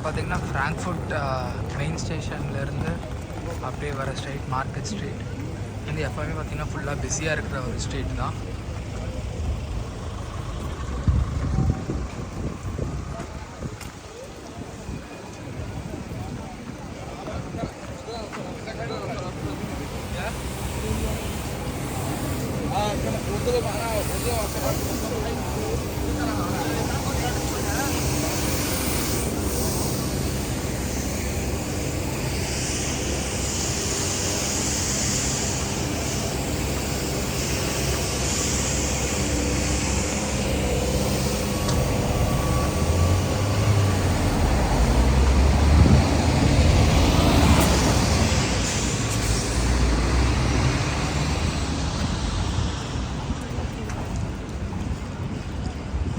பார்த்திங்கன்னா Frankfurt main ஸ்டேஷன்லேருந்து அப்படியே வர ஸ்ட்ரீட் மார்க்கெட் ஸ்ட்ரீட் வந்து எப்போவுமே பார்த்திங்கன்னா ஃபுல்லாக பிஸியாக இருக்கிற ஒரு ஸ்ட்ரீட் தான்.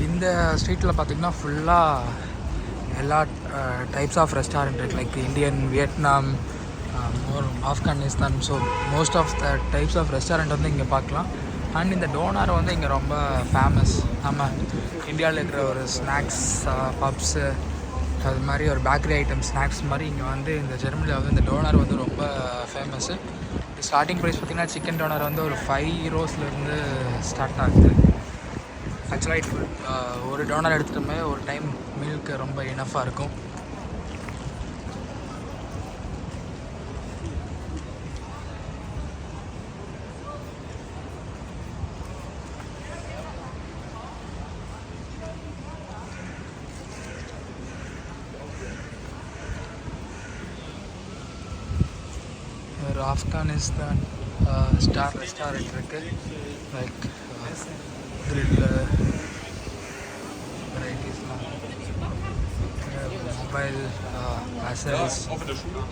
இந்த ஸ்ட்ரீட்டில் பார்த்திங்கன்னா ஃபுல்லாக எல்லா டைப்ஸ் ஆஃப் ரெஸ்டாரண்ட் இருக்குது. Like Indian, Vietnam, Afghanistan. So most of the types of restaurant வந்து இங்கே பார்க்கலாம். அண்ட் இந்த டோனார் வந்து இங்கே ரொம்ப ஃபேமஸ். நம்ம இந்தியாவில் இருக்கிற ஒரு ஸ்நாக்ஸ் பப்ஸு அது மாதிரி ஒரு பேக்கரி ஐட்டம் ஸ்நாக்ஸ் மாதிரி இங்கே வந்து இந்த ஜெர்மனியில் வந்து இந்த டோனார் வந்து ரொம்ப ஃபேமஸ்ஸு. ஸ்டார்டிங் ப்ரைஸ் பார்த்திங்கன்னா சிக்கன் டோனார் வந்து ஒரு 5 யூரோஸ்லேருந்து ஸ்டார்ட் ஆகுது. ஆக்சுவலாக இது ஒரு டோனர் எடுத்துகிட்டுமே ஒரு டைம் மீலுக்கு ரொம்ப இனஃபாக இருக்கும். ஒரு ஆப்கானிஸ்தான் ஸ்டார் ரெஸ்டாரண்ட் இருக்குது. லைக் கிரில்லு வெரைட்டிஸ்லாம், mobile accessories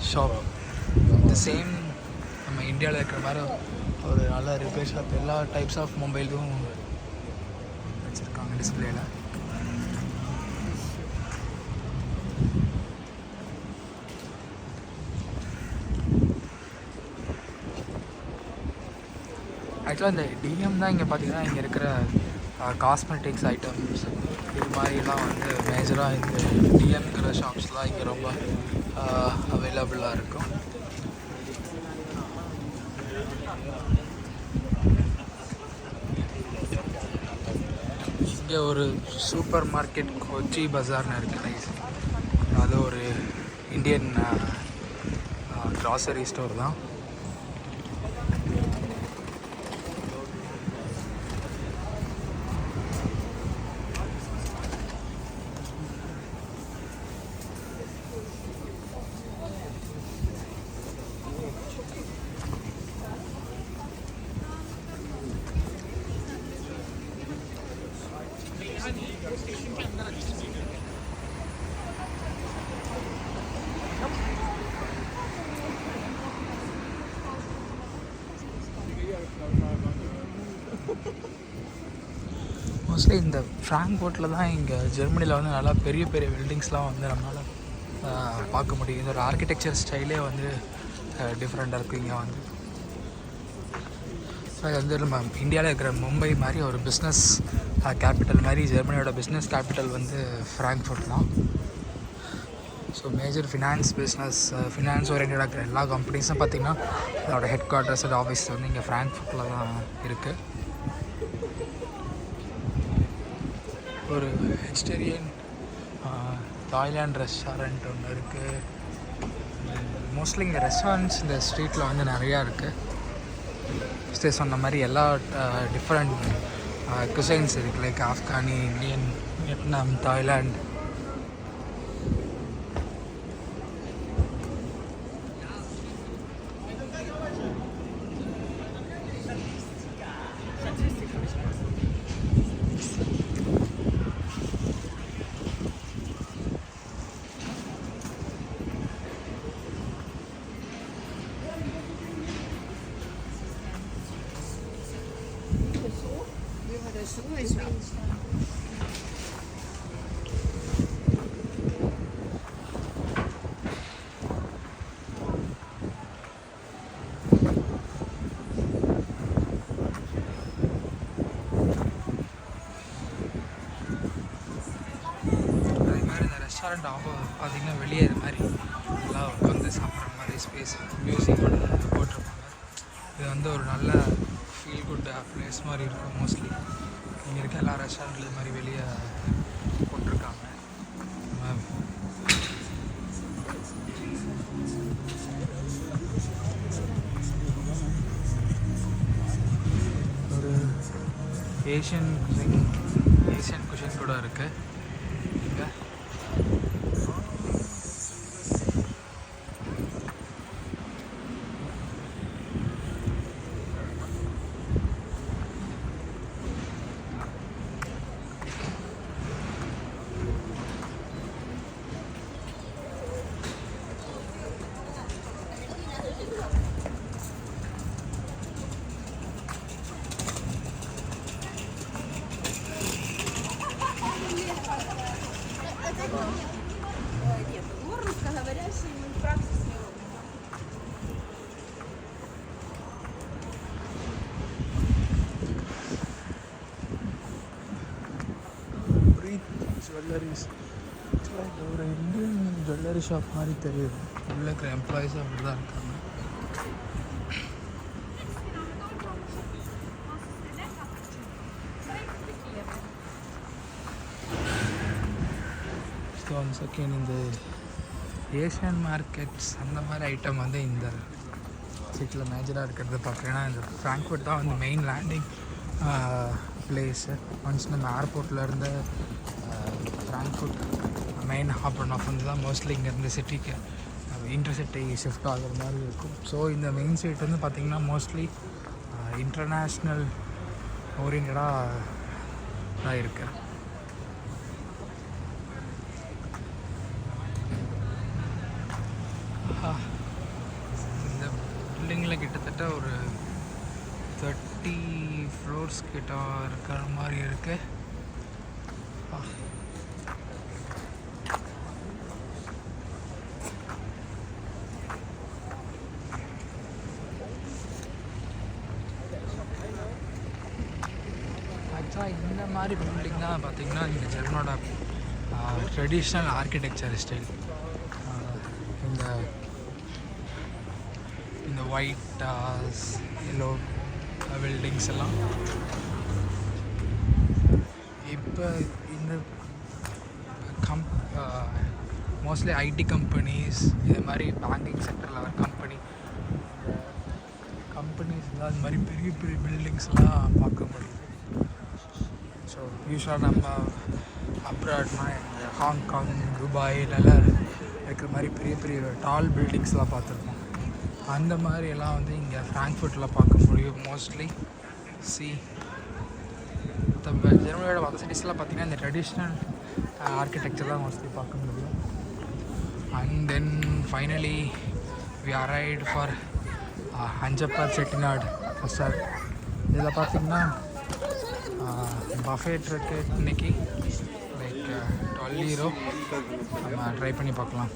shop. The same நம்ம இந்தியாவில் இருக்கிற மாதிரி ஒரு நல்ல ரிப்பேர் ஷாப். எல்லா டைப்ஸ் ஆஃப் மொபைலும் வச்சுருக்காங்க டிஸ்பிளேயில். ஆக்சுவலாக இந்த டிஎம் தான் இங்கே பார்த்திங்கன்னா இங்கே இருக்கிற காஸ்மெட்டிக்ஸ் ஐட்டம்ஸ் இது மாதிரிலாம் வந்து மேஜராக இந்த டிஎம்ங்கிற ஷாப்ஸ்லாம் இங்கே ரொம்ப அவைலபிளாக இருக்கும். இங்கே ஒரு சூப்பர் மார்க்கெட் கொச்சி பஜார்னு இருக்குது. அது ஒரு இந்தியன் க்ராசரி ஸ்டோர் தான். மோஸ்ட்லி இந்த ஃப்ராங்க்ஃபர்ட்டில் தான் இங்கே ஜெர்மனியில் வந்து நல்லா பெரிய பெரிய பில்டிங்ஸ்லாம் வந்து நம்மளால் பார்க்க முடியும். இந்த ஒரு ஆர்கிடெக்சர் ஸ்டைலே வந்து டிஃப்ரெண்ட்டாக இருக்குது இங்கே வந்து. அது வந்து நம்ம இந்தியாவில் இருக்கிற மும்பை மாதிரி ஒரு பிஸ்னஸ் கேபிட்டல் மாதிரி ஜெர்மனியோட பிஸ்னஸ் கேபிட்டல் வந்து ஃப்ராங்க்ஃபர்ட் தான். ஸோ மேஜர் ஃபினான்ஸ் ஓரியன்டாக இருக்கிற எல்லா கம்பெனிஸும் பார்த்திங்கன்னா அதோட ஹெட் குவார்ட்டர்ஸ் அண்ட் ஆஃபீஸ் வந்து இங்கே ஃப்ராங்க்ஃபர்ட்டில் தான் இருக்குது. ஒரு வெஜிடேரியன் தாய்லாண்ட் ரெஸ்டாரண்ட் ஒன்று இருக்குது. மோஸ்ட்லி இங்கே ரெஸ்டாரண்ட்ஸ் இந்த ஸ்ட்ரீட்டில் வந்து நிறையா இருக்குது. சொன்ன மாதிரி எல்லா டிஃப்ரெண்ட் குசைன்ஸ் இருக்குது. Like Afghani, Indian, Vietnam, Thailand. Restaurant பார்த்திங்கன்னா வெளியே இது மாதிரி எல்லாம் உட்காந்து சாப்பிட்ற மாதிரி ஸ்பேஸ் மியூசிக் போட்டிருப்பாங்க. இது வந்து ஒரு நல்ல ஃபீல் குட் பிளேஸ் மாதிரி இருக்கும். மோஸ்ட்லி இங்கே இருக்க எல்லா ரெஸ்டாரண்ட்ல இது மாதிரி வெளியே போட்டிருக்காங்க. ஒரு ஏஷியன் குஷின் கூட இருக்குது இங்கே. ஜுவல்லரிஸ் ஒரு இந்தியன் ஜுவல்லரி ஷாப் மாதிரி தெரியுது. உள்ள இருக்கிற எம்ப்ளாயீஸும் அப்படி தான் இருக்காங்க. ஒன் செகண்ட், இந்த ஏஷியன் மார்க்கெட்ஸ் அந்த மாதிரி ஐட்டம் வந்து இந்த சிட்டியில் மேஜராக இருக்கிறத பார்க்குறேன். ஏன்னா இந்த ஃப்ராங்க்ஃபர்ட் தான் வந்து மெயின் லேண்டிங் பிளேஸு. ஒன்ஸ் நம்ம ஏர்போர்ட்லேருந்து Frankfurt main hop and off வந்து தான் மோஸ்ட்லி இங்கேருந்து சிட்டிக்கு இன்டர்சிட்டி ஷிஃப்ட் ஆகிற மாதிரி இருக்கும். ஸோ இந்த மெயின் ஸ்ட்ரீட் வந்து பார்த்திங்கன்னா மோஸ்ட்லி இன்டர்நேஷ்னல் ஓரியன்டாக தான் இருக்குது. இந்த பில்டிங்கில் கிட்டத்தட்ட ஒரு 30 ஃப்ளோர்ஸ் கிட்ட இருக்கிற மாதிரி இருக்குது. ஆக்சுவலாக இந்த மாதிரி பில்டிங் தான் பார்த்திங்கன்னா இந்த ஜெர்மனோட ட்ரெடிஷ்னல் ஆர்கிடெக்சர் ஸ்டைல். இந்த ஒயிட் எல்லோ பில்டிங்ஸ் எல்லாம் இப்போ இந்த மோஸ்ட்லி ஐடி கம்பெனிஸ், இது மாதிரி பேங்கிங் செக்டரில் வர கம்பெனிஸ்லாம் இது மாதிரி பெரிய பெரிய பில்டிங்ஸ்லாம் பார்க்க முடியுது. ஸோ யூஸ்வலாக நம்ம அப்ராட்னா ஹாங்காங், துபாயிலெல்லாம் இருக்கிற மாதிரி பெரிய பெரிய டால் பில்டிங்ஸ்லாம் பார்த்துருக்கோம். அந்த மாதிரி எல்லாம் வந்து இங்கே ஃப்ராங்க்ஃபர்ட்டில் பார்க்க முடியும் மோஸ்ட்லி. ஜெர்மனியோட மற்ற சிட்டிஸ்லாம் பார்த்திங்கன்னா இந்த ட்ரெடிஷ்னல் ஆர்கிடெக்சர்லாம் மோஸ்ட்லி பார்க்க முடியும். And then finally we arrived for ஹஞ்சப்பர் செட்டிநாடு ரெஸ்டாரண்ட். இதில் பார்த்திங்கன்னா பஃபேட் இருக்குது இன்றைக்கி. Like 12 euro. நம்ம ட்ரை பண்ணி பார்க்கலாம்.